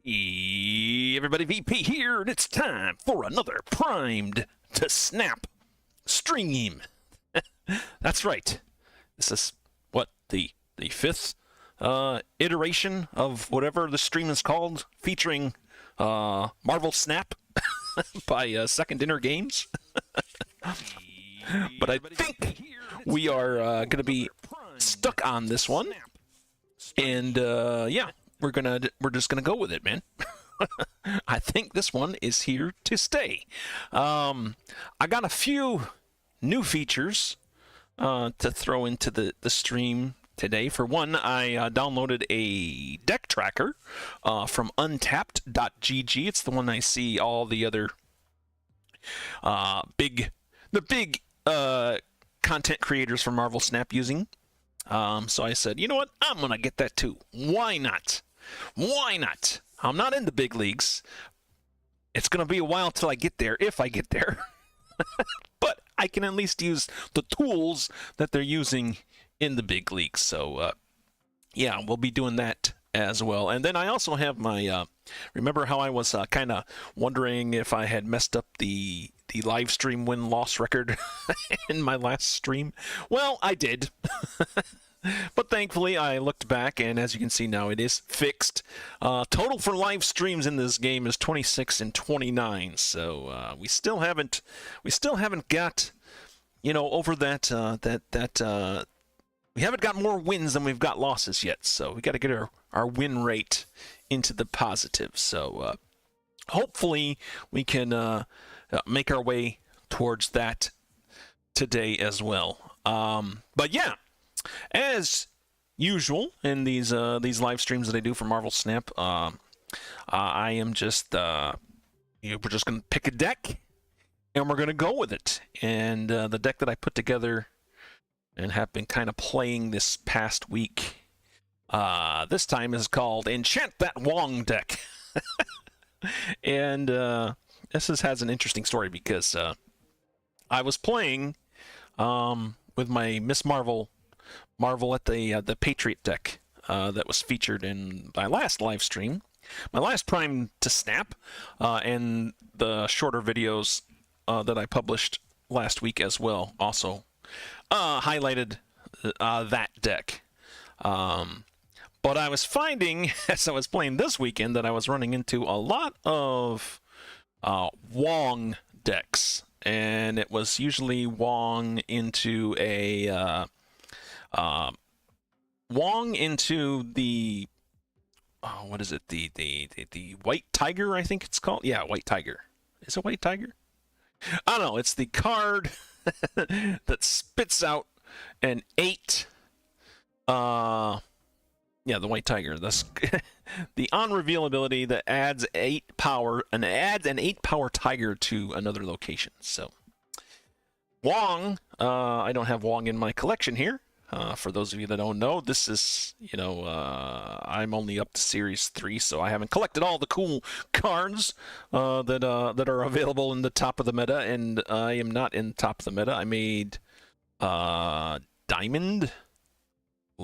Everybody, VP here, and it's time for another Primed to Snap stream. That's right. This is what the fifth iteration of whatever the stream is called, featuring Marvel Snap by Second Dinner Games. But I think we are going to be stuck on this one, and yeah. We're just gonna go with it, man. I think this one is here to stay. I got a few new features to throw into the stream today. For one, I downloaded a deck tracker from Untapped.gg. It's the one I see all the other big content creators from Marvel Snap using. So I said, you know what? I'm gonna get that too. Why not? Why not? I'm not in the big leagues. It's going to be a while till I get there, if I get there. But I can at least use the tools that they're using in the big leagues. So, yeah, we'll be doing that as well. And then I also have my, remember how I was kind of wondering if I had messed up the live stream win-loss record in my last stream? Well, I did. But thankfully, I looked back, and as you can see now, it is fixed. Total for live streams in this game is 26 and 29. So we still haven't got, you know, over that we haven't got more wins than we've got losses yet. So we got to get our win rate into the positive. So hopefully we can make our way towards that today as well. But yeah. As usual in these live streams that I do for Marvel Snap, I am just we're just gonna pick a deck and we're gonna go with it. And the deck that I put together and have been kind of playing this past week, this time is called Enchant That Wong deck. And this has an interesting story because I was playing with my Miss Marvel at the Patriot deck that was featured in my last live stream, my last Prime to Snap, and the shorter videos that I published last week as well also highlighted that deck. But I was finding, as I was playing this weekend, that I was running into a lot of Wong decks, and it was usually Wong into a Wong into the what is it? The White Tiger, I think it's called. Yeah, White Tiger. Is it White Tiger? I don't know. It's the card that spits out an 8. Yeah, the White Tiger. That's the on-reveal ability that adds 8 power and adds an 8 power tiger to another location. So Wong, I don't have Wong in my collection here. For those of you that don't know, this is, you know, I'm only up to Series 3, so I haven't collected all the cool cards that are available in the top of the meta, and I am not in the top of the meta. I made Diamond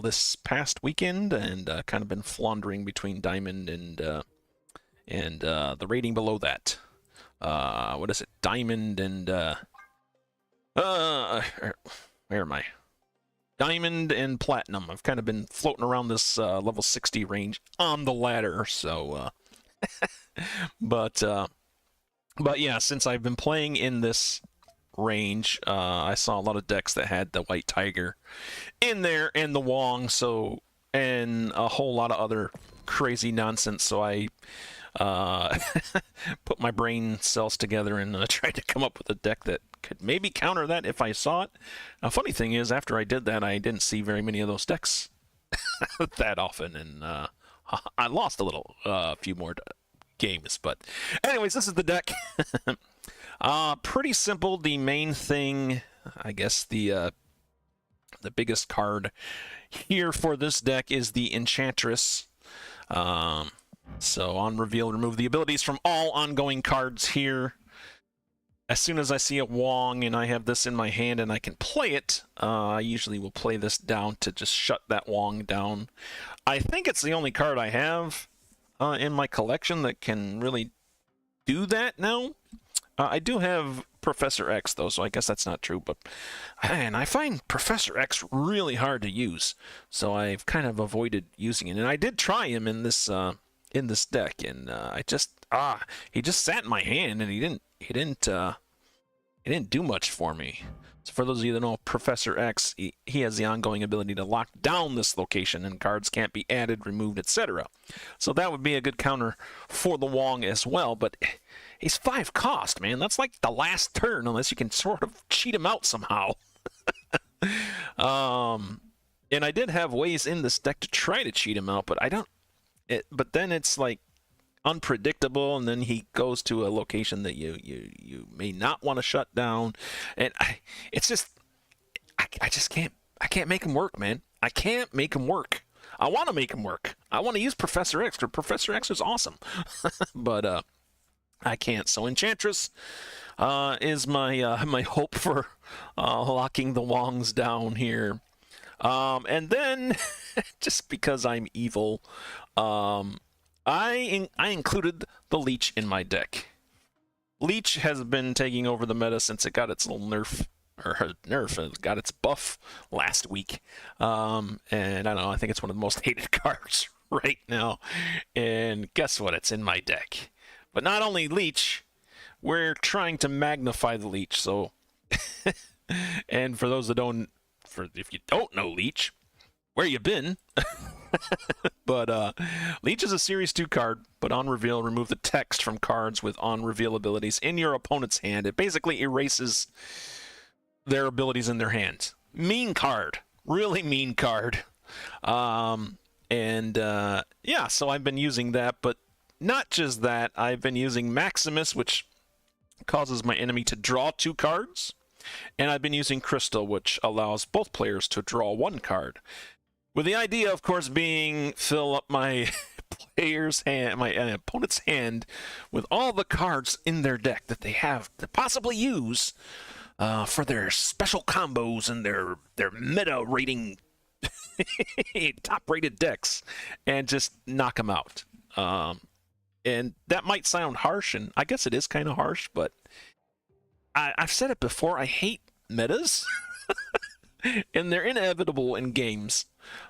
this past weekend, and kind of been floundering between Diamond and the rating below that. What is it? Diamond and where am I? Diamond and Platinum. I've kind of been floating around this level 60 range on the ladder, so but yeah, since I've been playing in this range, I saw a lot of decks that had the White Tiger in there and the Wong, so, and a whole lot of other crazy nonsense, so I put my brain cells together and tried to come up with a deck that could maybe counter that if I saw it. Now, funny thing is, after I did that, I didn't see very many of those decks that often, and I lost a few more games. But anyways, this is the deck. Pretty simple. The main thing, I guess, the biggest card here for this deck is the Enchantress. So on reveal, remove the abilities from all ongoing cards here. As soon as I see a Wong and I have this in my hand and I can play it, I usually will play this down to just shut that Wong down. I think it's the only card I have in my collection that can really do that now. I do have Professor X, though, so I guess that's not true. But, man, I find Professor X really hard to use, so I've kind of avoided using it. And I did try him in this deck, and he just sat in my hand, and he didn't do much for me. So for those of you that know Professor X, he has the ongoing ability to lock down this location, and cards can't be added, removed, etc. So that would be a good counter for the Wong as well, but he's 5 cost, man. That's like the last turn, unless you can sort of cheat him out somehow. And I did have ways in this deck to try to cheat him out, but but then it's like unpredictable, and then he goes to a location that you may not want to shut down, and I can't make him work, man. I can't make him work. I want to make him work. I want to use Professor X, because Professor X is awesome. But I can't. So Enchantress is my hope for locking the Wongs down here. And then, just because I'm evil, I included the Leech in my deck. Leech has been taking over the meta since it got its little nerf, it got its buff last week. And I don't know, I think it's one of the most hated cards right now. And guess what? It's in my deck. But not only Leech, we're trying to magnify the Leech. So, and for those that if you don't know Leech, where you been? But Leech is a Series 2 card, but on reveal, remove the text from cards with on reveal abilities in your opponent's hand. It basically erases their abilities in their hand. Mean card. Really mean card. Yeah, so I've been using that, but not just that. I've been using Maximus, which causes my enemy to draw 2 cards. And I've been using Crystal, which allows both players to draw 1 card. With the idea, of course, being fill up my player's hand, my opponent's hand, with all the cards in their deck that they have to possibly use for their special combos and their meta rating, top-rated decks, and just knock them out. And that might sound harsh, and I guess it is kind of harsh, but I've said it before, I hate metas, and they're inevitable in games.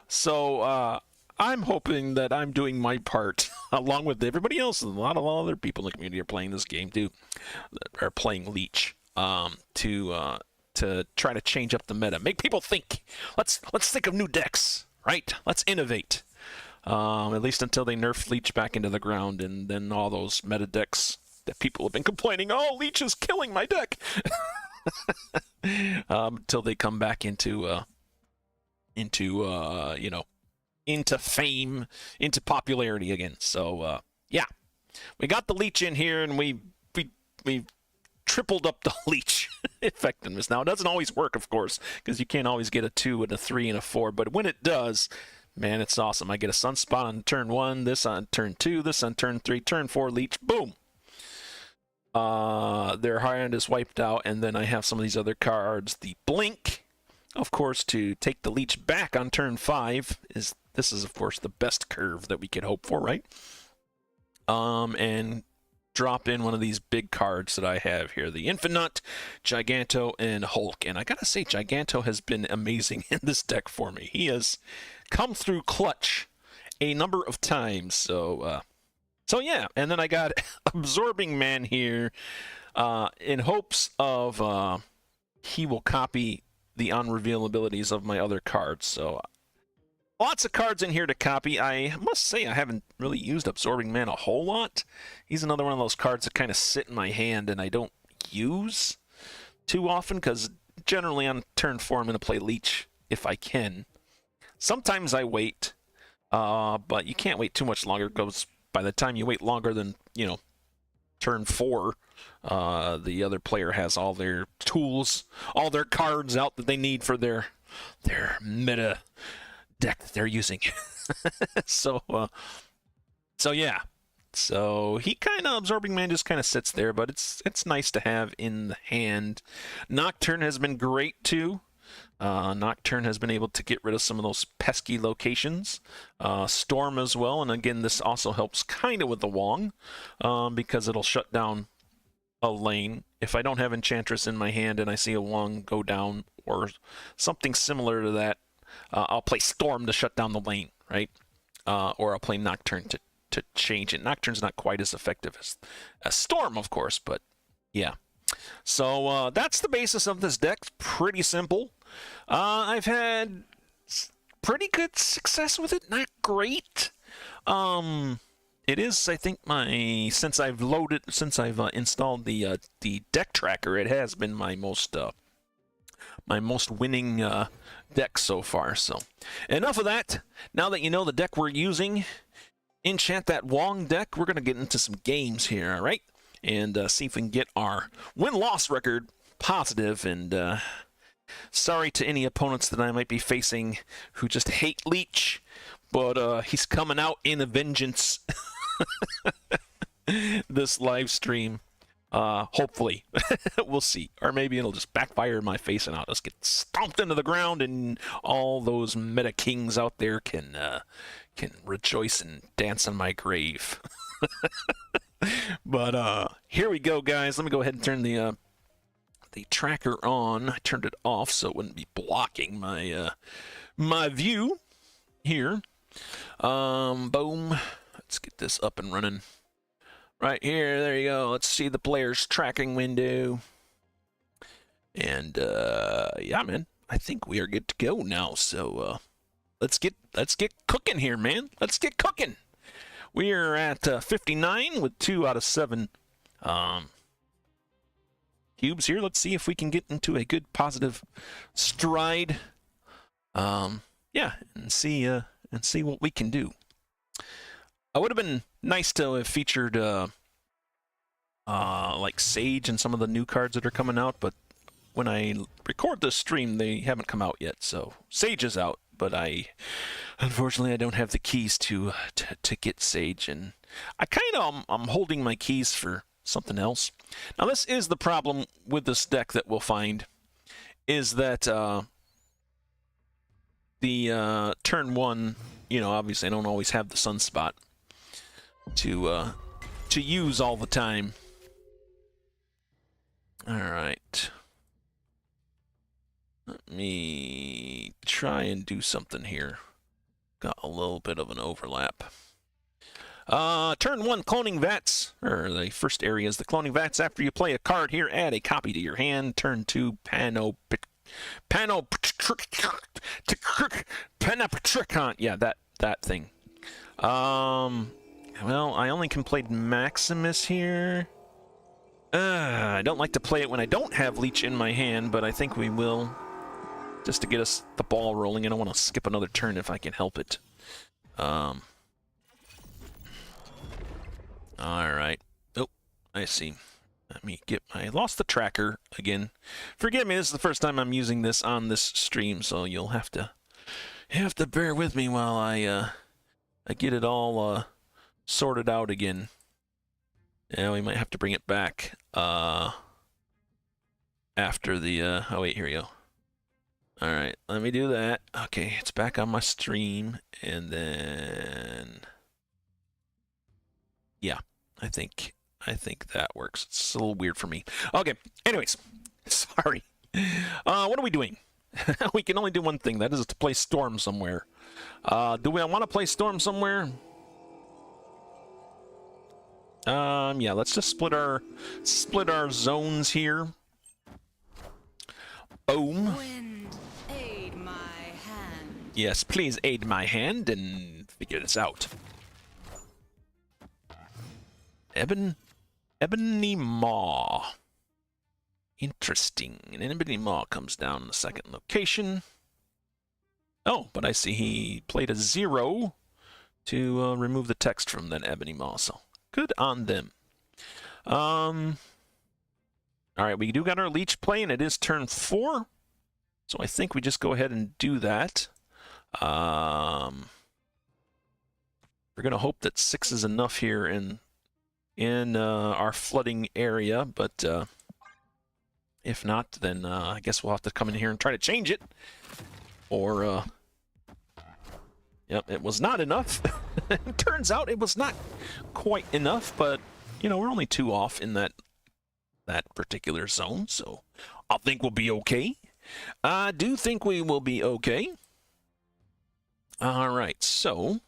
So I'm hoping that I'm doing my part, along with everybody else, and a lot of other people in the community are playing this game too, are playing Leech, to try to change up the meta, make people think. Let's think of new decks, right? Let's innovate. At least until they nerf Leech back into the ground, and then all those meta decks that people have been complaining, oh, Leech is killing my deck, until they come back into fame, into popularity again. So yeah, we got the Leech in here, and we tripled up the Leech effectiveness. Now, it doesn't always work, of course, because you can't always get a 2 and a 3 and a 4, but when it does, man, it's awesome. I get a Sunspot on turn 1, this on turn 2, this on turn 3, turn 4, Leech, boom. Their high end is wiped out, and then I have some of these other cards. The Blink, of course, to take the Leech back on turn 5. This is, of course, the best curve that we could hope for, right? And drop in one of these big cards that I have here. The Infinite, Giganto, and Hulk. And I gotta say, Giganto has been amazing in this deck for me. He has come through clutch a number of times. So yeah, and then I got Absorbing Man here in hopes of he will copy the on-reveal abilities of my other cards. So lots of cards in here to copy. I must say I haven't really used Absorbing Man a whole lot. He's another one of those cards that kind of sit in my hand and I don't use too often, because generally on turn 4 I'm going to play Leech if I can. Sometimes I wait, but you can't wait too much longer, because by the time you wait longer than, turn 4, the other player has all their tools, all their cards out that they need for their meta deck that they're using. So yeah. So he kind of, Absorbing Man just kind of sits there, but it's nice to have in the hand. Nocturne has been great too. Nocturne has been able to get rid of some of those pesky locations. Storm as well, and again, this also helps kind of with the Wong, because it'll shut down a lane. If I don't have Enchantress in my hand and I see a Wong go down or something similar to that, I'll play Storm to shut down the lane, right? Or I'll play Nocturne to change it. Nocturne's not quite as effective as Storm, of course, but yeah. So that's the basis of this deck. Pretty simple. I've had pretty good success with it. Not great. It is, I think, since I've installed the deck tracker, it has been my most winning deck so far. So enough of that. Now that you know the deck we're using, enchant that Wong deck. We're gonna get into some games here, all right? And see if we can get our win-loss record positive. And sorry to any opponents that I might be facing who just hate Leech, but he's coming out in a vengeance this live stream. Hopefully. We'll see. Or maybe it'll just backfire in my face and I'll just get stomped into the ground and all those meta kings out there can rejoice and dance on my grave. But here we go, guys. Let me go ahead and turn the tracker on. I turned it off so it wouldn't be blocking my my view here. Boom. Let's get this up and running. Right here, there you go. Let's see the player's tracking window. And yeah, man, I think we are good to go now. So let's get cooking here, man. Let's get cooking. We are at 59 with 2 out of 7 cubes here. Let's see if we can get into a good positive stride. Yeah, and see what we can do. It would have been nice to have featured like Sage and some of the new cards that are coming out, but when I record this stream, they haven't come out yet. So Sage is out, but unfortunately I don't have the keys to get Sage, and I'm holding my keys for something else. Now this is the problem with this deck that we'll find, is that the turn 1, you know, obviously I don't always have the Sunspot to use all the time. All right. Let me try and do something here. Got a little bit of an overlap. Turn 1, Cloning Vats, or the first area is the Cloning Vats. After you play a card here, add a copy to your hand. Turn 2, Panopetricon. Yeah, that thing. Well, I only can play Maximus here. I don't like to play it when I don't have Leech in my hand, but I think we will, just to get us the ball rolling. I don't want to skip another turn if I can help it. All right. Oh, I see. Let me get I lost the tracker again. Forgive me, this is the first time I'm using this on this stream, so you'll have to bear with me while I get it all sorted out again. Yeah, we might have to bring it back after the oh wait, here we go. All right, let me do that. Okay, it's back on my stream, and then yeah, I think that works. It's a little weird for me. Okay, anyways, sorry. What are we doing? We can only do one thing. That is to play Storm somewhere. Do we want to play Storm somewhere? Yeah, let's just split our zones here. Boom. Wind, aid my hand. Yes, please aid my hand and figure this out. Ebony Maw. Interesting. And Ebony Maw comes down in the second location. Oh, but I see he played a 0 to remove the text from that Ebony Maw, so good on them. All right, we do got our Leech play, and it is turn 4. So I think we just go ahead and do that. We're going to hope that 6 is enough here in our flooding area, but If not, then I guess we'll have to come in here and try to change it. Or, yep, it was not enough. Turns out it was not quite enough, but, you know, we're only 2 off in that particular zone, so I think we'll be okay. I do think we will be okay. All right, so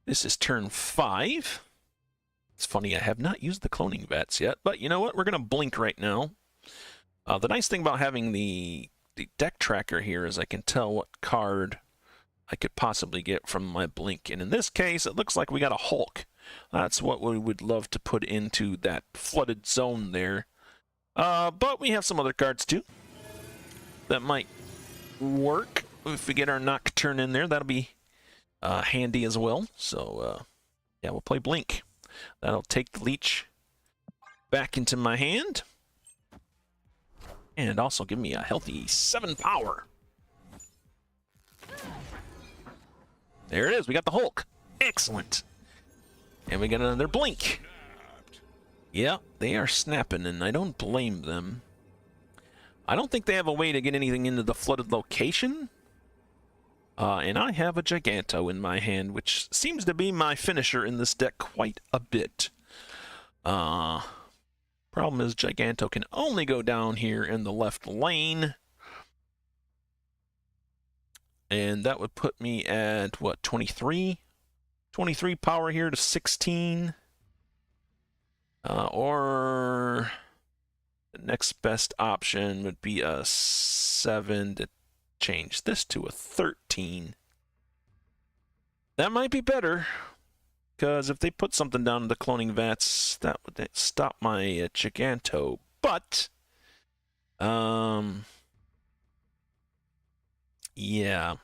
this is turn 5. It's funny, I have not used the cloning vats yet, but you know what? We're going to blink right now. The nice thing about having the deck tracker here is I can tell what card I could possibly get from my blink. And in this case, it looks like we got a Hulk. That's what we would love to put into that flooded zone there. But we have some other cards too that might work. If we get our Nocturne in there, that'll be handy as well. So, yeah, we'll play Blink. That'll take the Leech back into my hand. And also give me a healthy 7 power. There it is. We got the Hulk. Excellent. And we got another Blink. Yeah, they are snapping, and I don't blame them. I don't think they have a way to get anything into the flooded location. And I have a Giganto in my hand, which seems to be my finisher in this deck quite a bit. Problem is Giganto can only go down here in the left lane. And that would put me at, what, 23? 23 power here to 16. Or the next best option would be a 7 to change this to a 13. That might be better, because if they put something down in the cloning vats, that would stop my Giganto. But, yeah.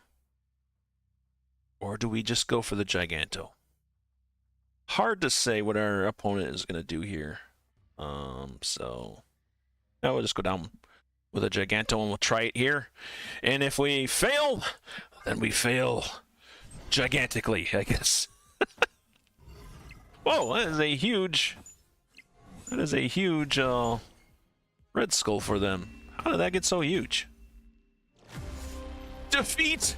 Or do we just go for the Giganto? Hard to say what our opponent is going to do here. So, now we'll just go down with a Giganto and we'll try it here. And if we fail, then we fail gigantically, I guess. Whoa, that is a huge Red Skull for them. How did that get so huge? Defeat!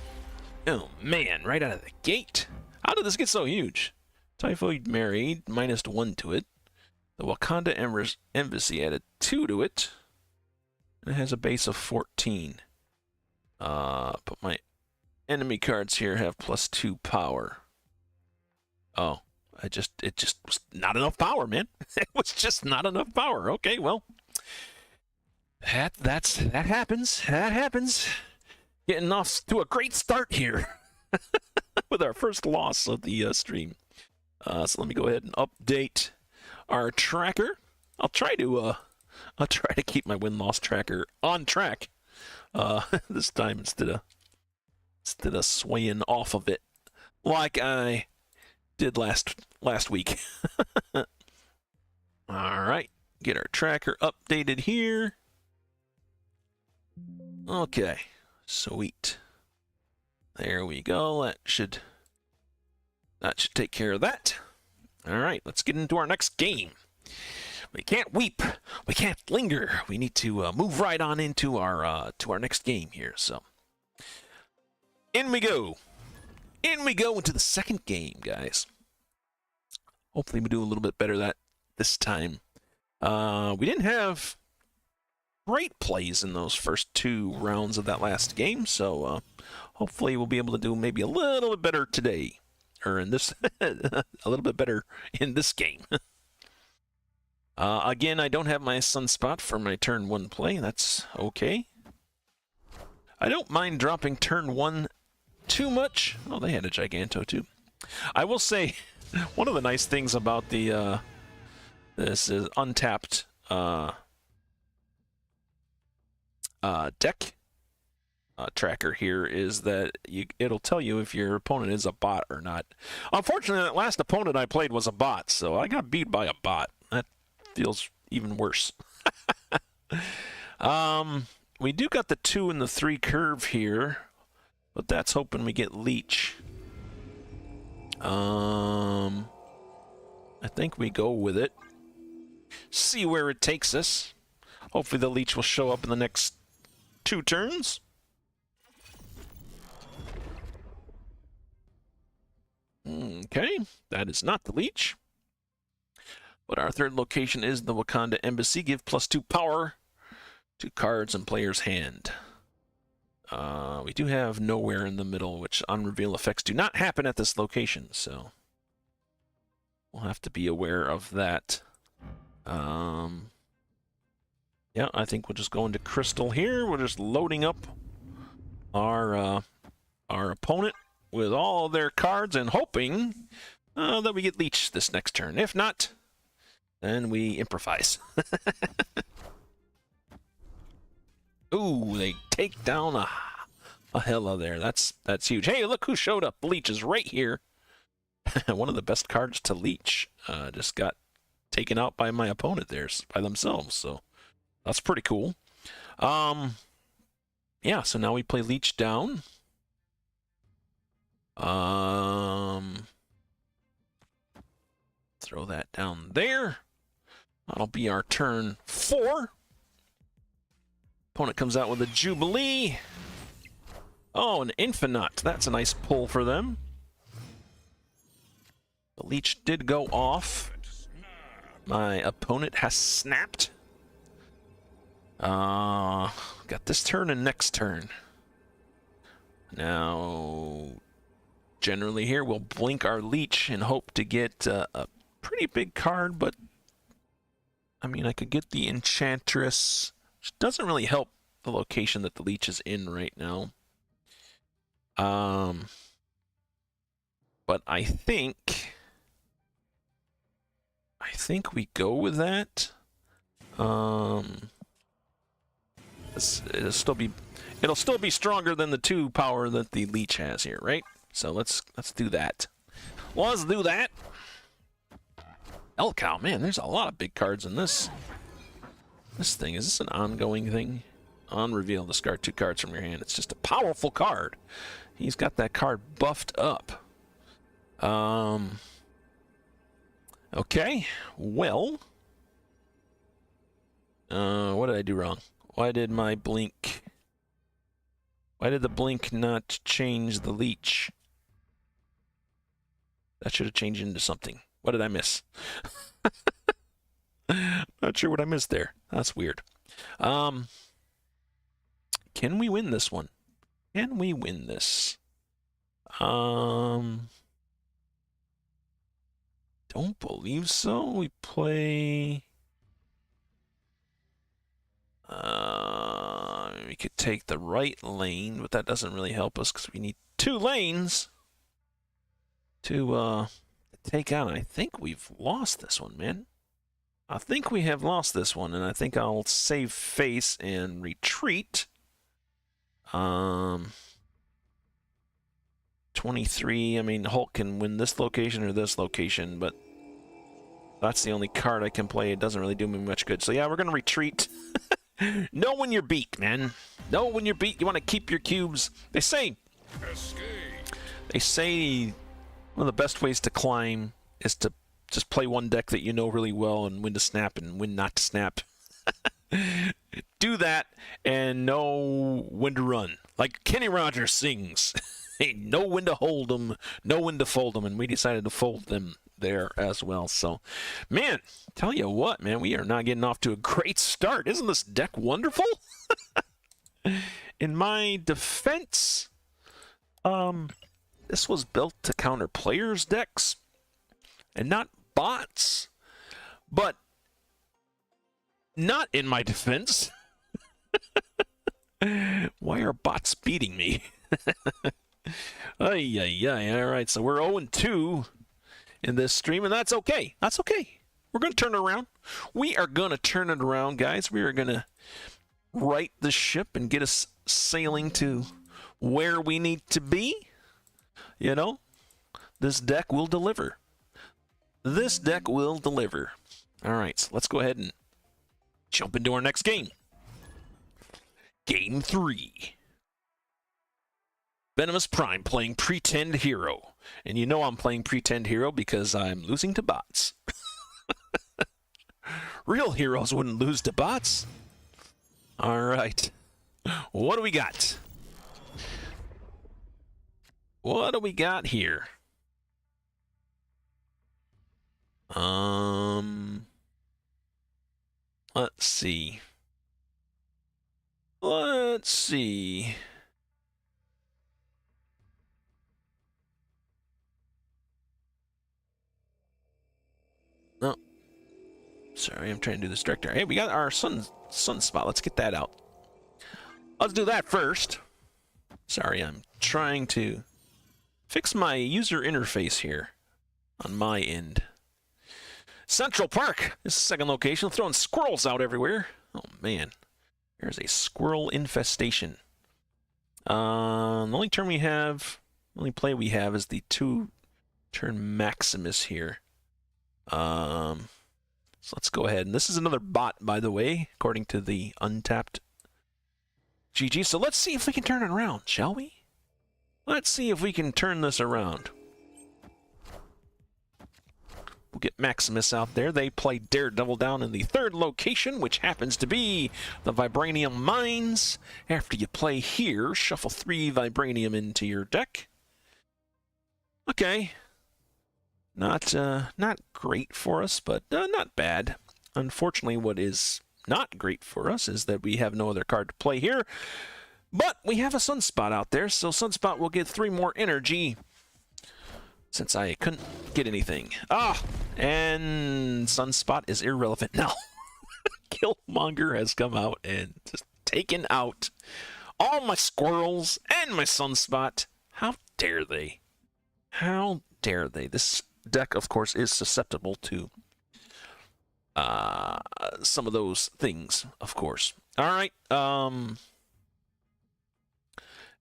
Oh man, right out of the gate. How did this get so huge? Typhoid Mary, -1 to it. The Wakanda Embassy added 2 to it. And it has a base of 14. But my enemy cards here have +2 power. Oh, it just was not enough power, man. It was just not enough power. Okay, well, that happens. That happens. Getting off to a great start here with our first loss of the stream. So let me go ahead and update our tracker. I'll try to keep my win-loss tracker on track this time instead of swaying off of it like I did last week. All right, get our tracker updated here. Okay, sweet. There we go. That should take care of that. All right, let's get into our next game. We can't weep. We can't linger. We need to move right on into our next game here. So, in we go. In we go into the second game, guys. Hopefully, we do a little bit better this time. We didn't have great plays in those first 2 rounds of that last game, so hopefully, we'll be able to do maybe a little bit better today, or in this, a little bit better in this game. Again, I don't have my Sunspot for my turn 1 play. That's okay. I don't mind dropping turn 1 too much. Oh, they had a Giganto too. I will say, one of the nice things about the this is untapped deck tracker here is that it'll tell you if your opponent is a bot or not. Unfortunately, that last opponent I played was a bot, so I got beat by a bot. That feels even worse. We do got the 2 and the 3 curve here, but that's hoping we get Leech. I think we go with it. See where it takes us. Hopefully the leech will show up in the next 2 turns. Okay, that is not the leech. But our third location is the Wakanda Embassy. Give +2 power to cards in player's hand. We do have Nowhere in the middle, which unreveal effects do not happen at this location, so we'll have to be aware of that. Yeah, I think we'll just go into Crystal here. We're just loading up our opponent with all their cards and hoping that we get Leech this next turn. If not, then we improvise. Ooh, they take down a Hela there. That's huge. Hey, look who showed up. Leech is right here. One of the best cards to Leech just got taken out by my opponent there by themselves. So that's pretty cool. Yeah, so now we play Leech down. Throw that down there. That'll be our turn 4. Opponent comes out with a Jubilee. Oh, an Infinite. That's a nice pull for them. The Leech did go off. My opponent has snapped. Got this turn and next turn. Now, generally here, we'll blink our Leech and hope to get a pretty big card, but I mean, I could get the Enchantress, which doesn't really help the location that the Leech is in right now. But I think we go with that. It'll still be stronger than the 2 power that the Leech has here, right? So let's do that. Let's do that. Elcow, man, there's a lot of big cards in this thing. Is this an ongoing thing? On reveal, discard 2 cards from your hand. It's just a powerful card. He's got that card buffed up. Okay, well, what did I do wrong? Why did the blink not change the Leech? That should have changed into something. What did I miss? Not sure what I missed there. That's weird. Can we win this one? Can we win this? Don't believe so. We play... we could take the right lane, but that doesn't really help us because we need 2 lanes to take out. I think we've lost this one, man. I think we have lost this one, and I think I'll save face and retreat. 23, I mean, Hulk can win this location or this location, but that's the only card I can play. It doesn't really do me much good. So yeah, we're going to retreat. Know when you're beat, man. Know when you're beat. You want to keep your cubes. They say one of the best ways to climb is to just play one deck that you know really well and when to snap and when not to snap. Do that and know when to run. Like Kenny Rogers sings, hey, know when to hold them, know when to fold them, and we decided to fold them there as well. So, man, tell you what, man, we are not getting off to a great start. Isn't this deck wonderful? In my defense, this was built to counter players' decks and not bots, but not in my defense. Why are bots beating me? Ay, ay, ay. All right, so we're 0-2 in this stream, and that's okay. That's okay. We're going to turn it around. We are going to turn it around, guys. We are going to right the ship and get us sailing to where we need to be. You know, this deck will deliver. This deck will deliver. All right, so let's go ahead and jump into our next game. Game 3. Venomous Prime playing Pretend Hero. And you know I'm playing Pretend Hero because I'm losing to bots. Real heroes wouldn't lose to bots. All right. What do we got? What do we got here? Let's see. Let's see. Oh, sorry, I'm trying to do this director. Hey, we got our sunspot. Let's get that out. Let's do that first. Sorry, I'm trying to fix my user interface here on my end. Central Park. This is the second location. Throwing squirrels out everywhere. Oh, man. There's a squirrel infestation. The only turn we have, only play we have is the 2-turn Maximus here. So let's go ahead. And this is another bot, by the way, according to the Untapped GG. So let's see if we can turn it around, shall we? Let's see if we can turn this around. We'll get Maximus out there. They play Daredevil down in the third location, which happens to be the Vibranium Mines. After you play here, shuffle 3 Vibranium into your deck. Okay. Not great for us, but not bad. Unfortunately, what is not great for us is that we have no other card to play here. But we have a Sunspot out there, so Sunspot will get 3 more energy. Since I couldn't get anything. And Sunspot is irrelevant now. Killmonger has come out and just taken out all my squirrels and my Sunspot. How dare they? How dare they? This deck, of course, is susceptible to some of those things, of course. All right.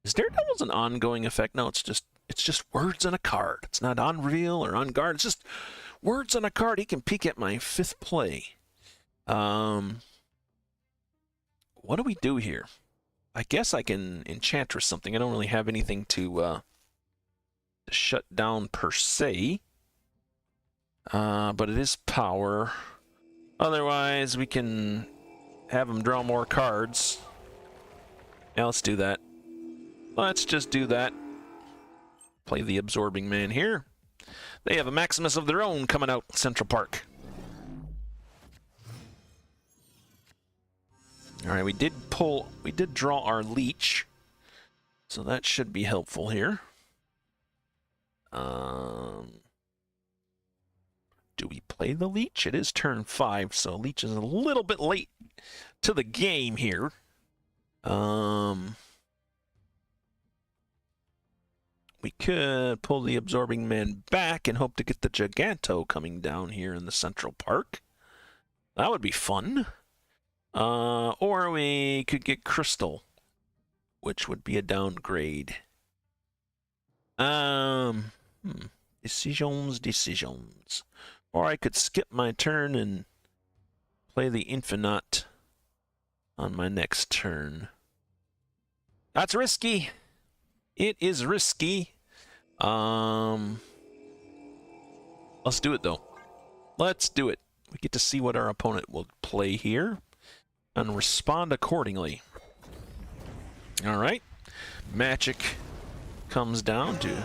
Is Daredevil's an ongoing effect? No, it's just words on a card. It's not on reveal or on guard. It's just words on a card. He can peek at my 5th play. What do we do here? I guess I can Enchantress something. I don't really have anything to shut down per se. But it is power. Otherwise, we can have him draw more cards. Yeah, let's do that. Let's just do that. Play the Absorbing Man here. They have a Maximus of their own coming out Central Park. Alright, we did draw our Leech. So that should be helpful here. Do we play the Leech? It is turn 5, so Leech is a little bit late to the game here. We could pull the Absorbing Man back and hope to get the Giganto coming down here in the Central Park. That would be fun. Or we could get Crystal, which would be a downgrade. Decisions. Or I could skip my turn and play the Infinite on my next turn. That's risky. It is risky. Let's do it, though. Let's do it. We get to see what our opponent will play here and respond accordingly. All right. Magic comes down to...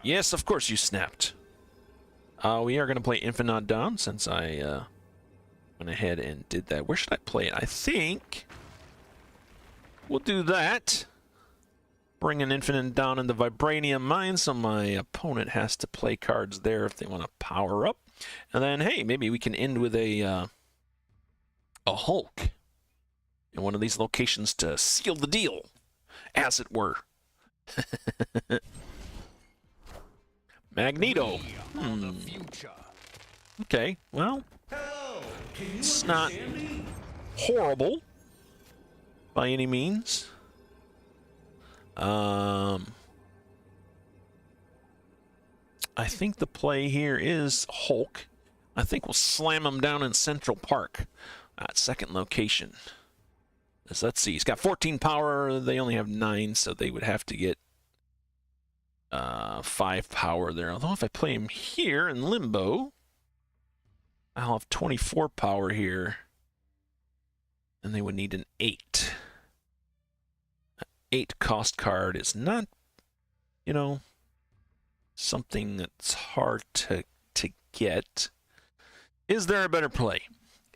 Yes, of course you snapped. We are going to play Infinite down since I went ahead and did that. Where should I play it? I think... we'll do that. Bring an Infinite down in the Vibranium Mine, so my opponent has to play cards there if they want to power up. And then, hey, maybe we can end with a Hulk in one of these locations to seal the deal, as it were. Magneto. Okay, well, it's not horrible by any means. I think the play here is Hulk. I think we'll slam him down in Central Park at second location. Let's see, he's got 14 power. They only have 9, so they would have to get 5 power there. Although if I play him here in Limbo, I'll have 24 power here. And they would need an 8. An 8 cost card is not, you know, something that's hard to get. Is there a better play?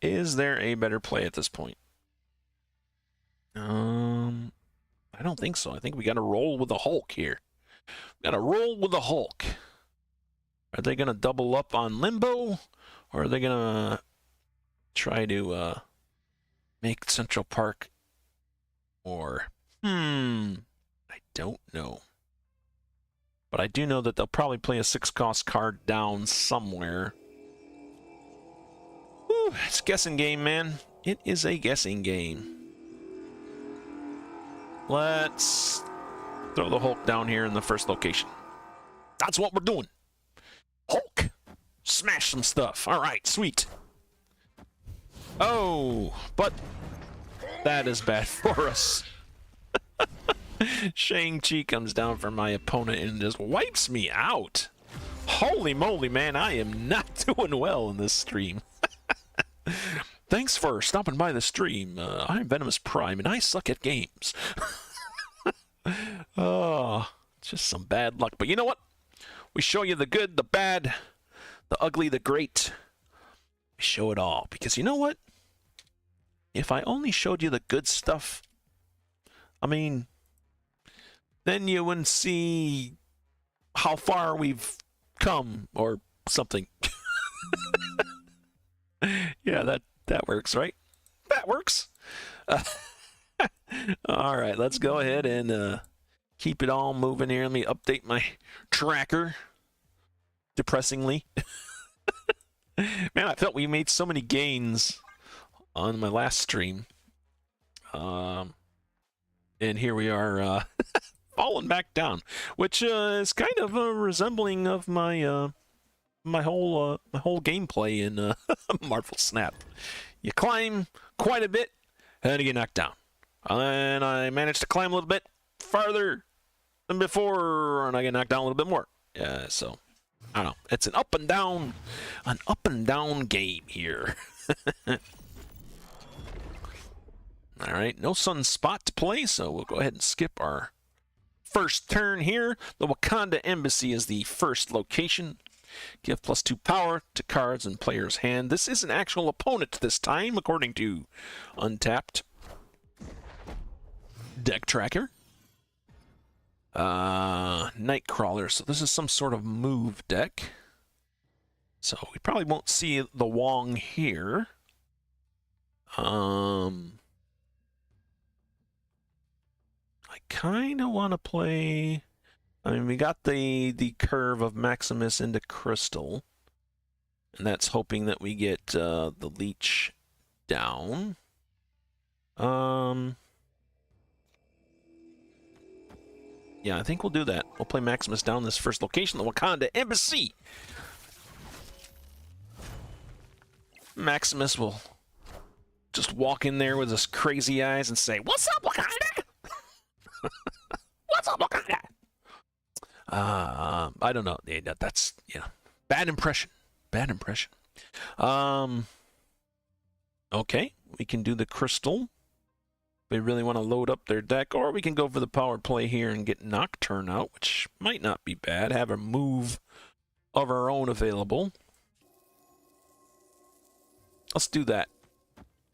Is there a better play at this point? I don't think so. I think we got to roll with the Hulk here. We got to roll with the Hulk. Are they going to double up on Limbo? Or are they going to try to make Central Park? Or, I don't know. But I do know that they'll probably play a 6 cost card down somewhere. Whew, it's a guessing game, man. It is a guessing game. Let's throw the Hulk down here in the first location. That's what we're doing. Hulk! Smash some stuff. All right, sweet. Oh, but that is bad for us. Shang-Chi comes down for my opponent and just wipes me out. Holy moly, man, I am not doing well in this stream. Thanks for stopping by the stream. I'm Venomous Prime, and I suck at games. Oh, just some bad luck. But you know what? We show you the good, the bad, the ugly, the great. We show it all. Because you know what? If I only showed you the good stuff, I mean, then you wouldn't see how far we've come or something. Yeah, that works, right? That works. All right, let's go ahead and keep it all moving here. Let me update my tracker. Depressingly. Man, I felt we made so many gains on my last stream. And here we are falling back down, which is kind of a resembling of my my whole gameplay in Marvel Snap. You climb quite a bit, and then you get knocked down. And I managed to climb a little bit farther than before, and I get knocked down a little bit more. Yeah, so I don't know. It's an up and down game here. All right, no sunspot to play, so we'll go ahead and skip our first turn here. The Wakanda Embassy is the first location. Give +2 power to cards in player's hand. This is an actual opponent this time, according to Untapped. Deck tracker. Nightcrawler. So this is some sort of move deck. So we probably won't see the Wong here. I kind of want to play... I mean, we got the curve of Maximus into Crystal. And that's hoping that we get the Leech down. Yeah, I think we'll do that. We'll play Maximus down this first location, the Wakanda Embassy. Maximus will just walk in there with his crazy eyes and say, "What's up, Wakanda?" What's up, Wakanda? I don't know. That's, yeah, bad impression. Bad impression. Okay, we can do the Crystal. They really want to load up their deck, or we can go for the power play here and get Nocturne out, which might not be bad. Have a move of our own available. Let's do that.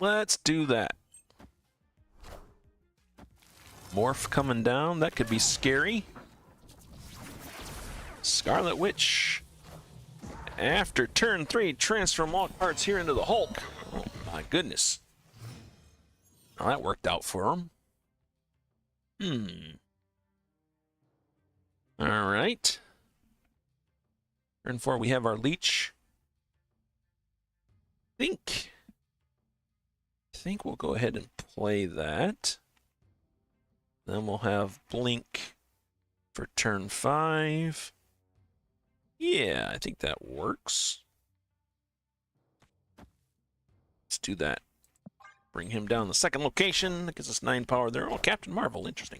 Let's do that. Morph coming down. That could be scary. Scarlet Witch. After turn 3, transform all cards here into the Hulk. Oh my goodness. Well, that worked out for him. All right. Turn 4, we have our Leech. I think we'll go ahead and play that. Then we'll have Blink for turn 5. Yeah, I think that works. Let's do that. Bring him down the second location. That gives us 9 power there. Oh, Captain Marvel. Interesting.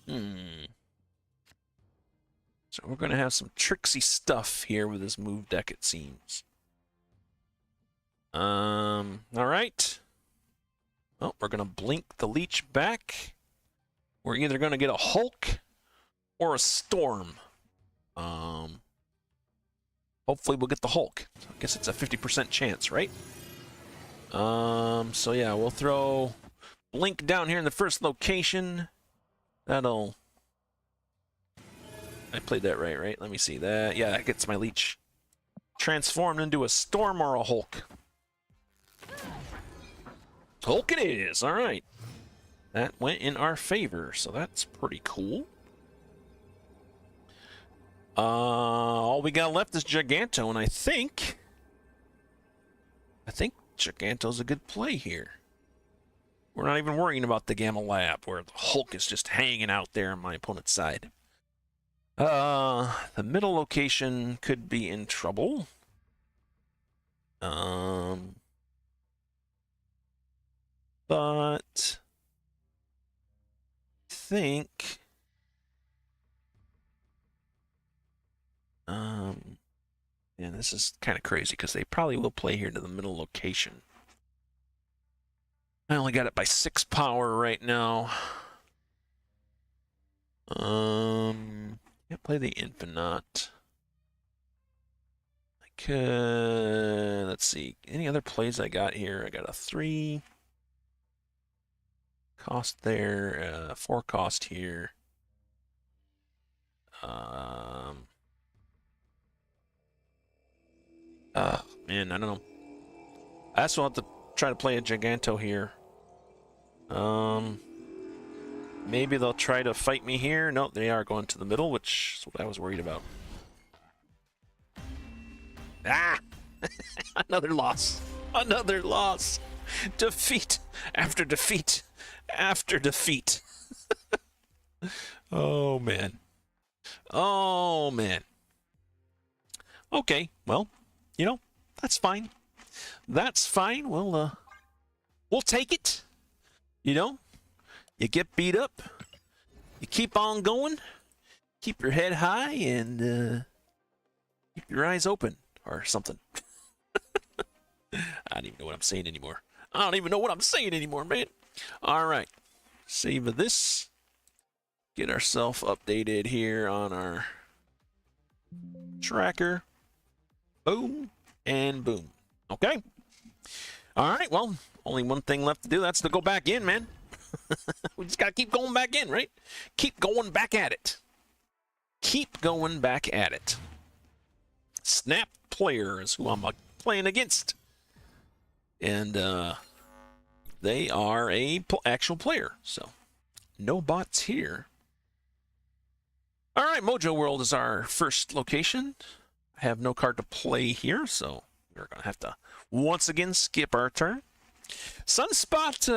So we're going to have some tricksy stuff here with this move deck, it seems. All right. Well, we're gonna blink the leech back. We're either gonna get a Hulk or a Storm. Hopefully we'll get the Hulk. So I guess it's a 50% chance, right? So yeah, we'll throw blink down here in the first location. That'll. I played that right? Let me see that. Yeah, that gets my leech transformed into a Storm or a Hulk. Hulk it is. All right. That went in our favor, so that's pretty cool. All we got left is Giganto, and I think Giganto's a good play here. We're not even worrying about the Gamma Lab, where the Hulk is just hanging out there on my opponent's side. The middle location could be in trouble. But I think yeah, this is kind of crazy because they probably will play here to the middle location. I only got it by 6 power right now. Can't play the Infinite. I could. Let's see. Any other plays I got here? I got a 3 cost there, 4 cost here. Man, I don't know. I also have to try to play a Giganto here. Maybe they'll try to fight me here. No, they are going to the middle, which is what I was worried about. Ah! Another loss. Another loss. Defeat after defeat after defeat. Oh, man. Oh, man. Okay, well, you know, that's fine. That's fine. We'll take it. You know, you get beat up, you keep on going, keep your head high, and keep your eyes open, or something. I don't even know what I'm saying anymore. I don't even know what I'm saying anymore, man. All right, save this. Get ourselves updated here on our tracker. Boom and boom. Okay. All right, well, only one thing left to do. That's to go back in, man. We just got to keep going back in, right? Keep going back at it. Keep going back at it. Snap Player is who I'm playing against. And they are a actual player, so no bots here. All right, Mojo World is our first location. I have no card to play here, so we're going to have to once again skip our turn. Sunspot,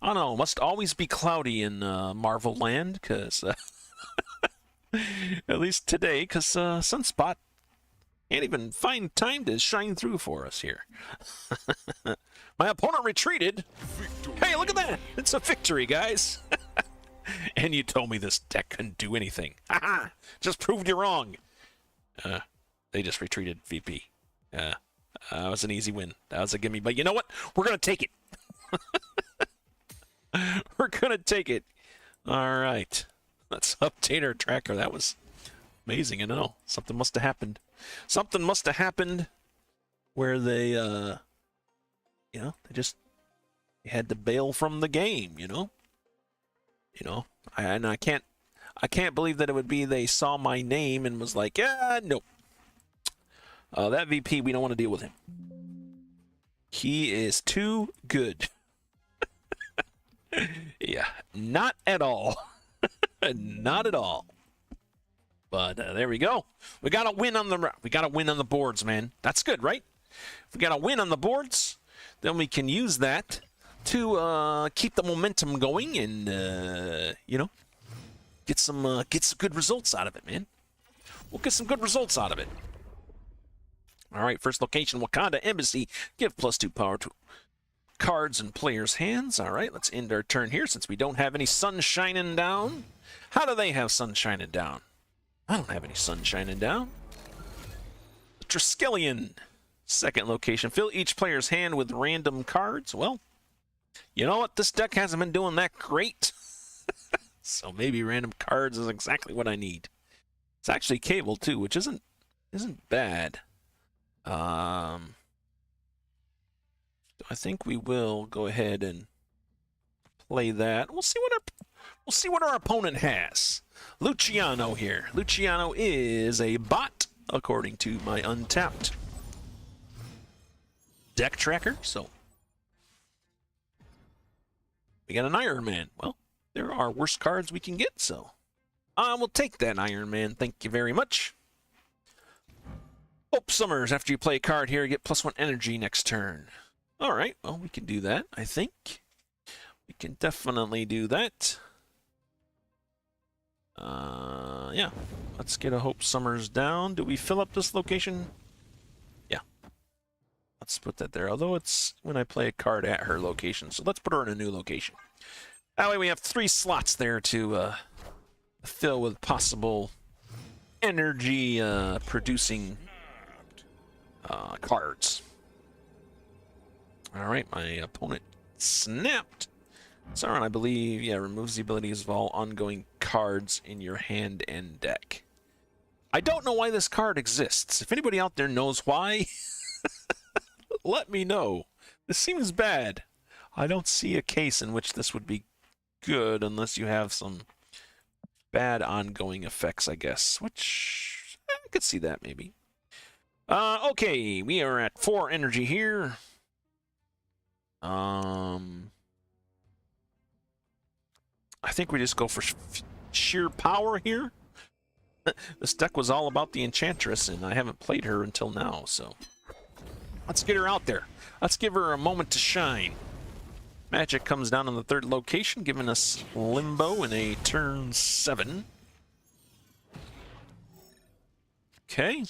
I don't know, must always be cloudy in Marvel Land, because at least today, because Sunspot can't even find time to shine through for us here. My opponent retreated. Victory. Hey, look at that! It's a victory, guys. And you told me this deck couldn't do anything. Haha! Just proved you wrong. They just retreated, VP. That was an easy win. That was a gimme. But you know what? We're going to take it. We're going to take it. All right. Let's update our tracker. That was amazing. I know. Something must have happened. Something must have happened where they, you know, they had to bail from the game, you know? You know, I can't believe that it would be they saw my name and was like, yeah, nope. That VP, we don't want to deal with him. He is too good. Yeah, not at all. Not at all. But there we go. We got to win on the boards, man. That's good, right? If we got to win on the boards, then we can use that to keep the momentum going and you know, get some good results out of it, man. We'll get some good results out of it. All right, first location, Wakanda Embassy. Give +2 power to cards and players' hands. All right, let's end our turn here since we don't have any sun shining down. How do they have sun shining down? I don't have any sun shining down. The Triskelion. Second location, fill each player's hand with random cards. Well, you know what? This deck hasn't been doing that great. So maybe random cards is exactly what I need. It's actually cable too, which isn't bad. I think we will go ahead and play that. We'll see what our opponent has. Luciano here. Luciano is a bot, according to my Untapped deck tracker. So we got an Iron Man. Well, there are worse cards we can get, so I will take that Iron Man. Thank you very much. Hope Summers, after you play a card here, you get +1 energy next turn. All right, well, we can do that, I think. We can definitely do that. Yeah, let's get a Hope Summers down. Do we fill up this location? Yeah. Let's put that there, although it's when I play a card at her location, so let's put her in a new location. That way we have 3 slots there to fill with possible energy producing cards. All right, my opponent snapped. Sauron, I believe, yeah, removes the abilities of all ongoing cards in your hand and deck. I don't know why this card exists. If anybody out there knows why, let me know. This seems bad. I don't see a case in which this would be good unless you have some bad ongoing effects, I guess. Which, I could see that, maybe. Okay, we are at 4 energy here. I think we just go for sheer power here. This deck was all about the Enchantress, and I haven't played her until now, so let's get her out there. Let's give her a moment to shine. Magic comes down on the 3rd location, giving us Limbo in a turn 7. Okay.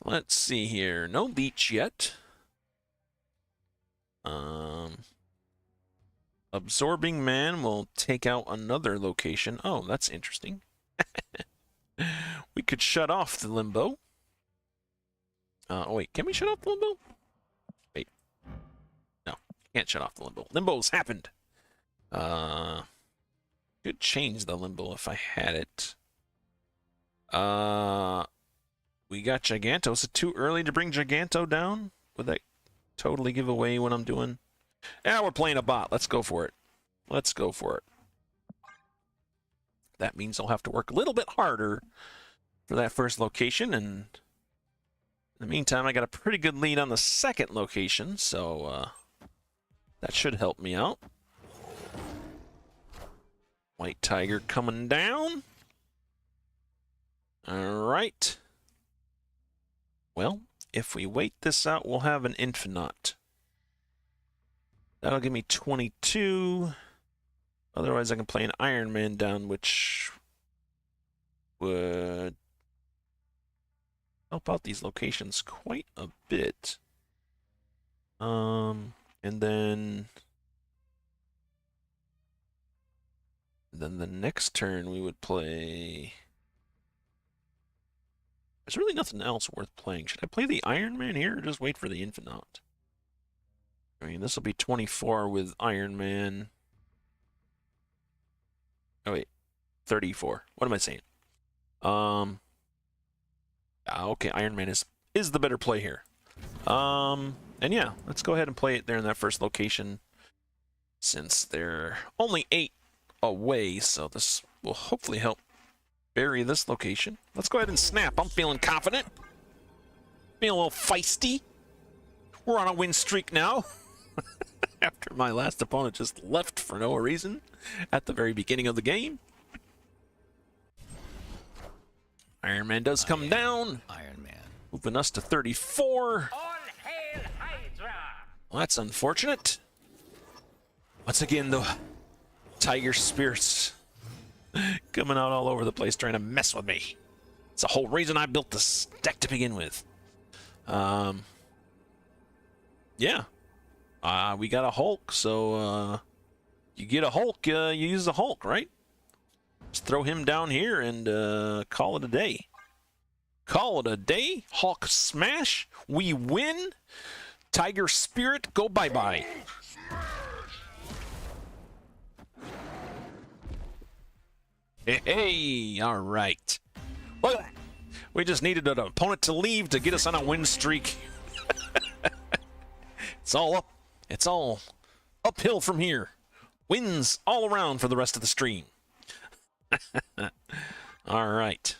Let's see here. No Leech yet. Absorbing Man will take out another location. Oh, that's interesting. We could shut off the Limbo. Oh, wait. Can we shut off the Limbo? Wait. No. Can't shut off the Limbo. Limbo's happened. Could change the Limbo if I had it. We got Giganto. Is it too early to bring Giganto down? Would that totally give away what I'm doing? Yeah, we're playing a bot. Let's go for it. Let's go for it. That means I'll have to work a little bit harder for that first location, and in the meantime, I got a pretty good lead on the 2nd location, so that should help me out. White Tiger coming down. All right. Well, if we wait this out, we'll have an Infinite. That'll give me 22. Otherwise, I can play an Iron Man down, which would help out these locations quite a bit. And then the next turn we would play. There's really nothing else worth playing. Should I play the Iron Man here or just wait for the Infinite? I mean, this will be 24 with Iron Man. Oh, wait. 34. What am I saying? Okay, Iron Man is the better play here. And yeah, let's go ahead and play it there in that first location, since they're only 8 away, so this will hopefully help bury this location. Let's go ahead and snap. I'm feeling confident. Feeling a little feisty. We're on a win streak now. After my last opponent just left for no reason at the very beginning of the game. Iron Man does come down. Iron Man. Moving us to 34. All hail Hydra! Well, that's unfortunate. Once again, the tiger spirits coming out all over the place trying to mess with me. It's the whole reason I built this deck to begin with. Yeah. We got a Hulk, so you get a Hulk, you use the Hulk, right? Just throw him down here and call it a day. Call it a day. Hawk smash. We win. Tiger Spirit, go bye-bye. Hey, all right. Look at that. We just needed an opponent to leave to get us on a win streak. It's all up. It's all uphill from here. Wins all around for the rest of the stream. All right.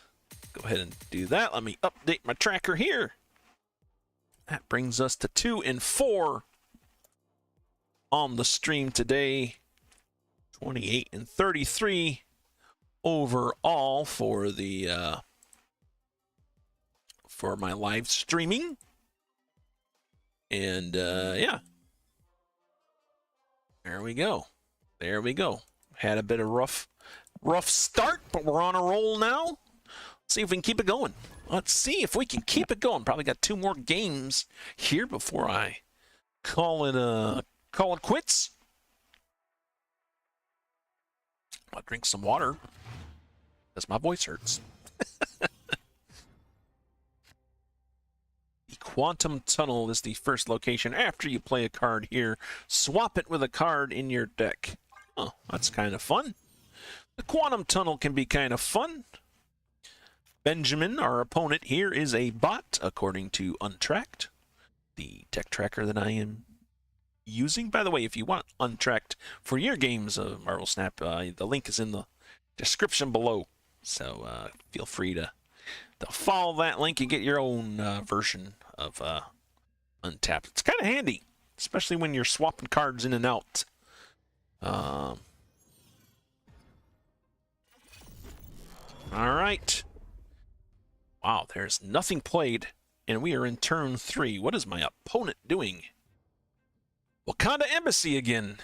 Go ahead and do that. Let me update my tracker here. That brings us to 2 and 4 on the stream today. 28 and 33 overall for the for my live streaming. And yeah. There we go. There we go. Had a bit of rough start, but we're on a roll now. See if we can keep it going. Let's see if we can keep it going. Probably got 2 more games here before I call it quits. I'll drink some water because my voice hurts. The Quantum Tunnel is the first location after you play a card here. Swap it with a card in your deck. Oh, that's kind of fun. The Quantum Tunnel can be kind of fun. Benjamin, our opponent here, is a bot, according to Untracked, the tech tracker that I am using. By the way, if you want Untracked for your games of Marvel Snap, the link is in the description below. So feel free to follow that link and get your own version of Untapped. It's kind of handy, especially when you're swapping cards in and out. All right. Wow, there's nothing played, and we are in turn 3. What is my opponent doing? Wakanda Embassy again.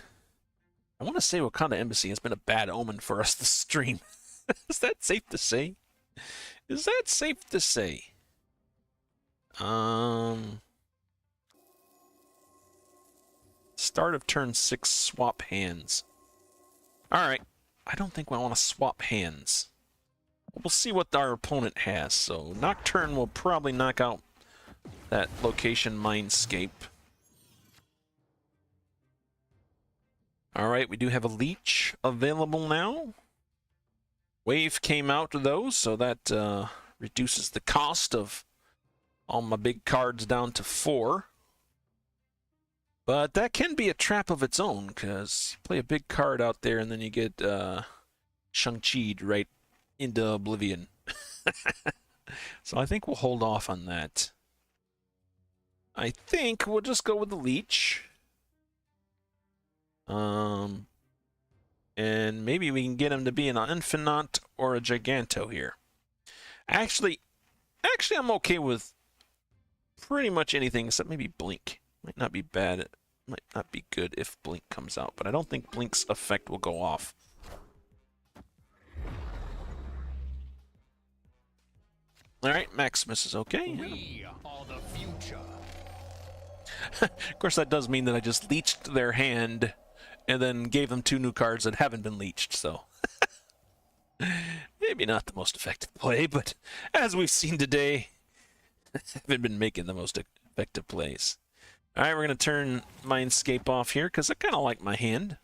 I want to say Wakanda Embassy has been a bad omen for us this stream. Is that safe to say? Is that safe to say? Start of turn 6, swap hands. Alright, I don't think I want to swap hands. We'll see what our opponent has. So Nocturne will probably knock out that location Mindscape. Alright, we do have a Leech available now. Wave came out of those, so that reduces the cost of all my big cards down to 4. But that can be a trap of its own, because you play a big card out there and then you get Shang-Chi'd right into oblivion. So I think we'll hold off on that. I think we'll just go with the Leech. And maybe we can get him to be an Infinite or a Giganto here. Actually, I'm okay with pretty much anything except maybe Blink. Might not be bad. It might not be good if Blink comes out, but I don't think Blink's effect will go off. Alright, Maximus is okay. We are the future. Of course, that does mean that I just leached their hand and then gave them 2 new cards that haven't been leached, so... Maybe not the most effective play, but as we've seen today, haven't been making the most effective plays. Alright, we're going to turn Mindscape off here, because I kind of like my hand.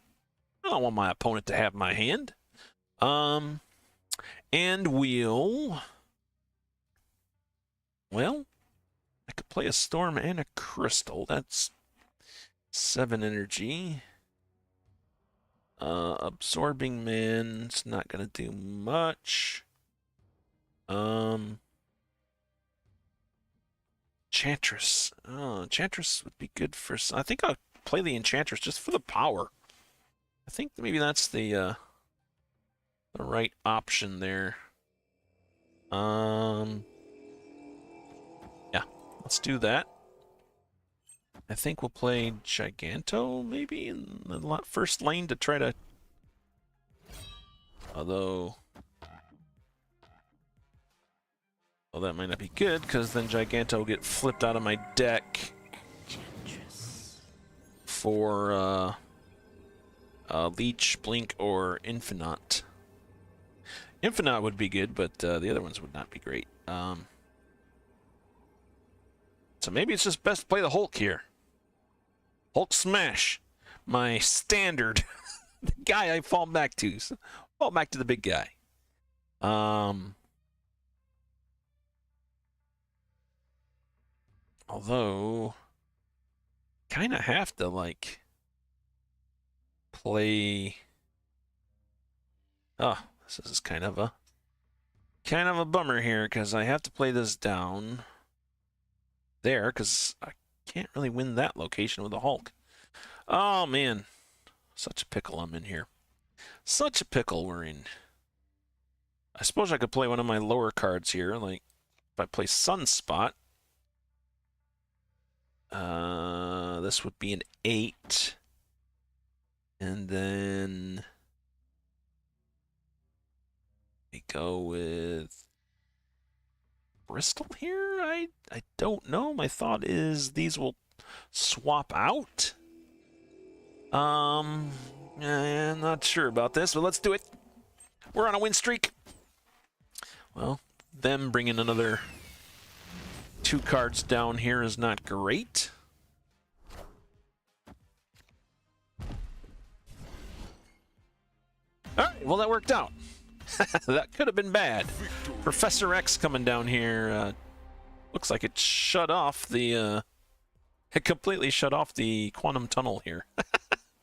I don't want my opponent to have my hand. And we'll... Well, I could play a Storm and a Crystal. That's 7 energy. Absorbing Man's not gonna do much. Enchantress. Oh, Enchantress would be good for... I think I'll play the Enchantress just for the power. I think maybe that's the right option there. Yeah, let's do that. I think we'll play Giganto, maybe, in the first lane to try to... Although... Well, that might not be good, because then Giganto will get flipped out of my deck for Leech, Blink, or Infinite. Infinite would be good, but the other ones would not be great. So maybe it's just best to play the Hulk here. Hulk smash. My standard. The guy I fall back to. Fall back to the big guy. Although, kind of have to, like, play... Oh, this is kind of a bummer here, because I have to play this down there, because I can't really win that location with the Hulk. Oh, man. Such a pickle I'm in here. Such a pickle we're in. I suppose I could play one of my lower cards here, like, if I play Sunspot. This would be an 8. And then we go with Bristol here? I don't know. My thought is these will swap out. I'm not sure about this, but let's do it. We're on a win streak. Well, them bringing another 2 cards down here is not great. All right, well, that worked out. That could have been bad. Professor X coming down here. Looks like it shut off the... it completely shut off the quantum tunnel here.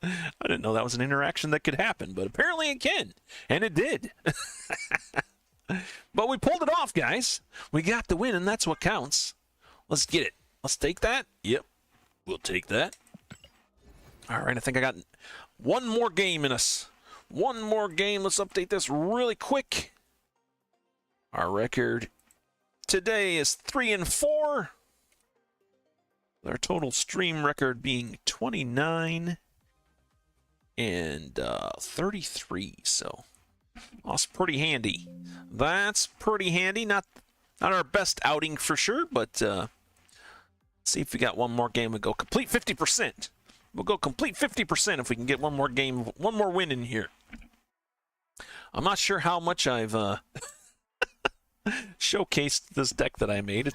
I didn't know that was an interaction that could happen, but apparently it can. And it did. But we pulled it off, guys. We got the win, and that's what counts. Let's get it. Let's take that. Yep, we'll take that. All right, I think I got one more game in us. One more game. Let's update this really quick. Our record today is 3-4. Our total stream record being 29 and 33. So that's pretty handy. That's pretty handy. Not our best outing for sure, but let's see if we got one more game. We go complete 50%. We'll go complete 50% if we can get one more game, one more win in here. I'm not sure how much I've showcased this deck that I made. I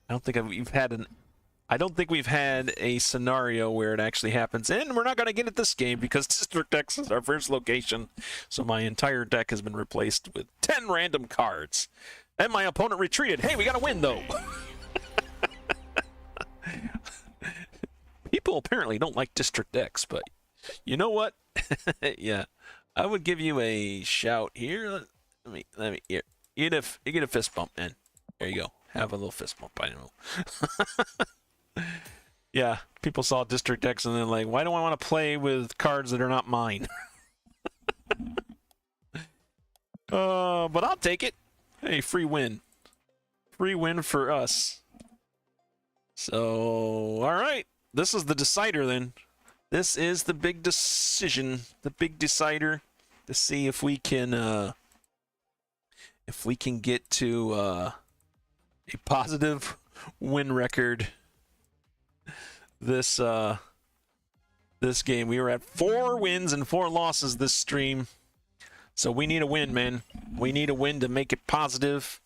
don't think we've had a scenario where it actually happens, and we're not going to get it this game because District X is our first location. So my entire deck has been replaced with 10 random cards, and my opponent retreated. Hey, we got to win though. People apparently don't like District X, but you know what? Yeah, I would give you a shout here. Let me here. You get a fist bump, man. There you go. Have a little fist bump. I know. Yeah, people saw District X and they're like, why do I want to play with cards that are not mine? But I'll take it. Hey, free win. Free win for us. So, all right. This is the decider then. This is the big decision, the big decider, to see if we can get to a positive win record this game. We were at 4 wins and 4 losses this stream, so we need a win, man. We need a win to make it positive,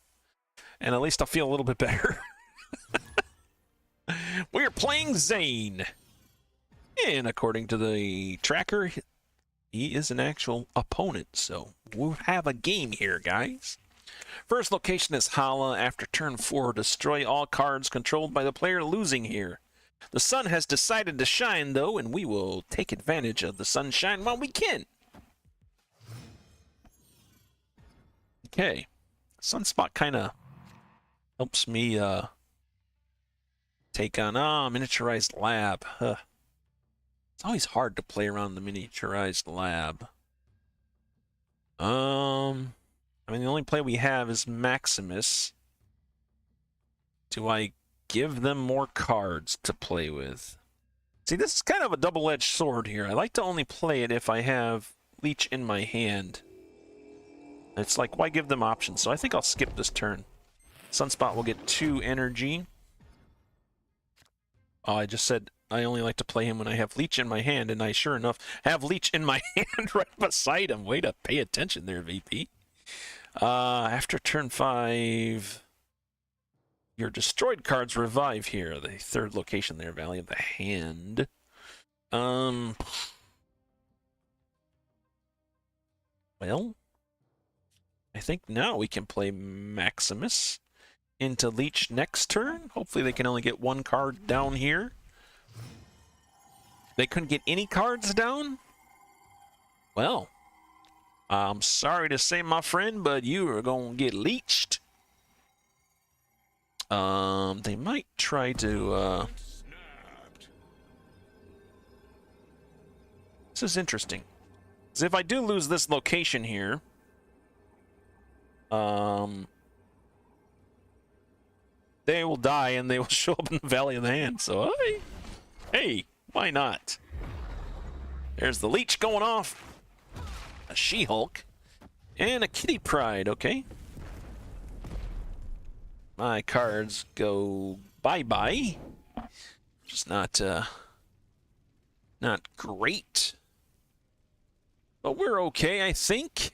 and at least I'll feel a little bit better. We are playing Zane. And according to the tracker, he is an actual opponent. So we'll have a game here, guys. First location is Hala. After turn 4, destroy all cards controlled by the player losing here. The sun has decided to shine, though, and we will take advantage of the sunshine while we can. Okay. Sunspot kind of helps me take on miniaturized lab. It's always hard to play around the miniaturized lab. I mean, the only play we have is Maximus. Do I give them more cards to play with? See, this is kind of a double-edged sword here. I like to only play it if I have Leech in my hand. It's like, why give them options? So I think I'll skip this turn. Sunspot will get 2 energy. Oh, I just said I only like to play him when I have Leech in my hand, and I sure enough have Leech in my hand right beside him. Way to pay attention there, VP. After turn 5, Your destroyed cards revive here. The third location there, Valley of the Hand. Well, I think now we can play Maximus into Leech next turn. Hopefully they can only get one card down here. They couldn't get any cards down? Well, I'm sorry to say, my friend, but you are going to get leeched. They might try to, This is interesting. Because if I do lose this location here, they will die and they will show up in the Valley of the Hand. So, hey, why not? There's the leech going off. A She-Hulk. And a Kitty Pryde, okay. My cards go bye-bye. Just not great. But we're okay, I think.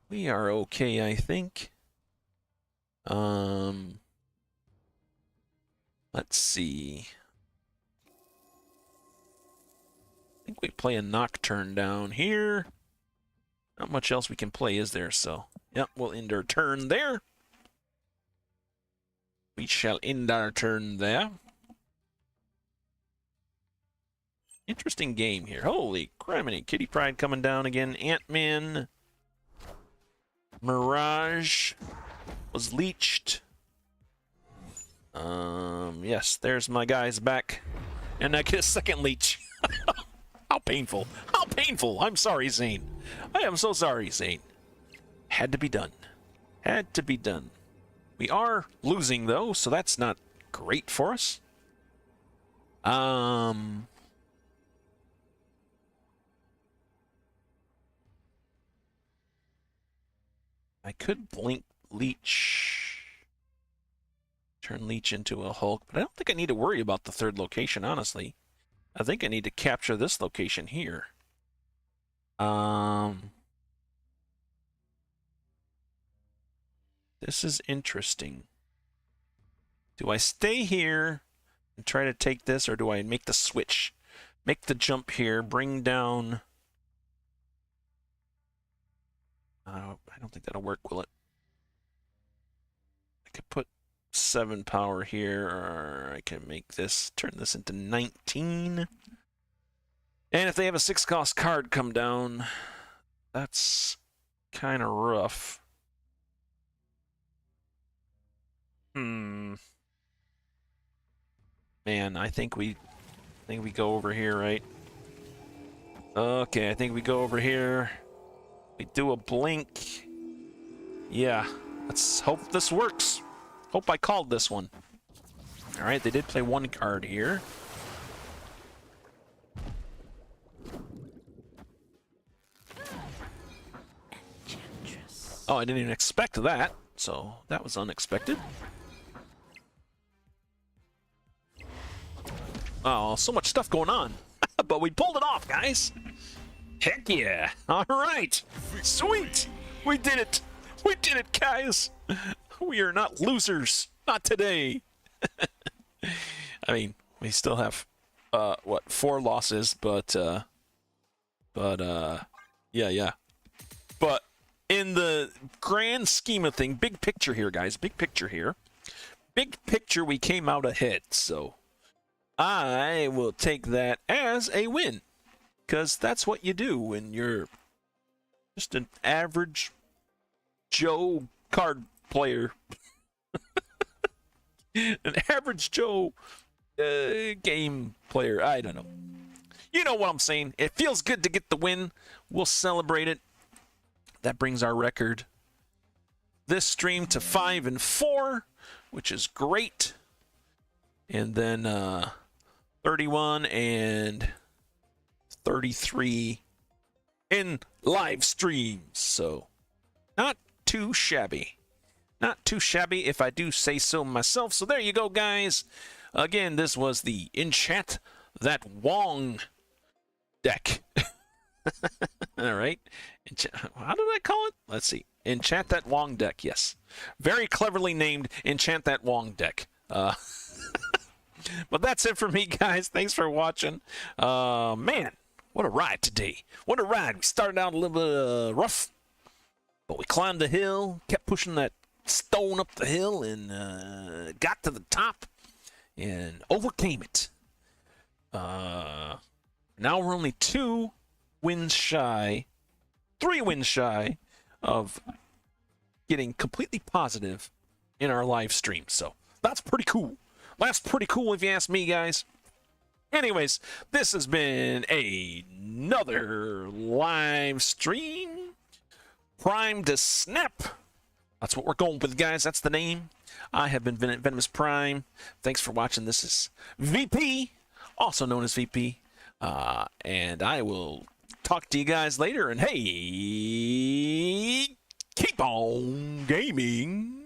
We are okay, I think. Let's see. I think we play a Nocturne down here. Not much else we can play, is there? So, yep, we'll end our turn there. We shall end our turn there. Interesting game here. Holy criminy. Kitty Pryde coming down again. Ant-Man. Mirage was leeched. Yes, there's my guys back. And I get a second leech. How painful. How painful. I'm sorry, Zane. I am so sorry, Zane. Had to be done. Had to be done. We are losing, though, so that's not great for us. I could blink Leech. Turn Leech into a Hulk, but I don't think I need to worry about the third location, honestly. I think I need to capture this location here. This is interesting. Do I stay here and try to take this, or do I make the switch? Make the jump here, bring down... I don't think that'll work, will it? I could put 7 power here, or I can make this, turn this into 19. And if they have a 6-cost card come down, that's kind of rough. Man, I think we go over here, right? Okay, I think we go over here. We do a blink. Yeah, let's hope this works. Hope I called this one. All right, they did play 1 card here. Oh, I didn't even expect that, so that was unexpected. Oh, so much stuff going on. But we pulled it off, guys. Heck yeah. All right. Sweet. We did it. We did it, guys. We are not losers. Not today. I mean, we still have, 4 losses, but, yeah. But in the grand scheme of things, big picture here, guys. Big picture here. Big picture, we came out ahead, so I will take that as a win. Because that's what you do when you're just an average Joe card player. An average Joe game player. I don't know. You know what I'm saying. It feels good to get the win. We'll celebrate it. That brings our record this stream to 5-4, which is great. And then 31 and 33 in live streams. So not too shabby. Not too shabby if I do say so myself. So there you go, guys. Again, this was the Enchant That Wong deck. All right. How did I call it? Let's see. Enchant That Wong deck. Yes. Very cleverly named Enchant That Wong deck. But that's it for me, guys. Thanks for watching. Man, what a ride today. What a ride. We started out a little bit rough, but we climbed the hill, kept pushing that stone up the hill, and got to the top and overcame it. Now we're only 2 wins shy, 3 wins shy of getting completely positive in our live stream. So that's pretty cool. That's pretty cool if you ask me, guys. Anyways, this has been another live stream. Prime to Snap. That's what we're going with, guys. That's the name. I have been Venomous Prime. Thanks for watching. This is VP, also known as VP. And I will talk to you guys later. And hey, keep on gaming.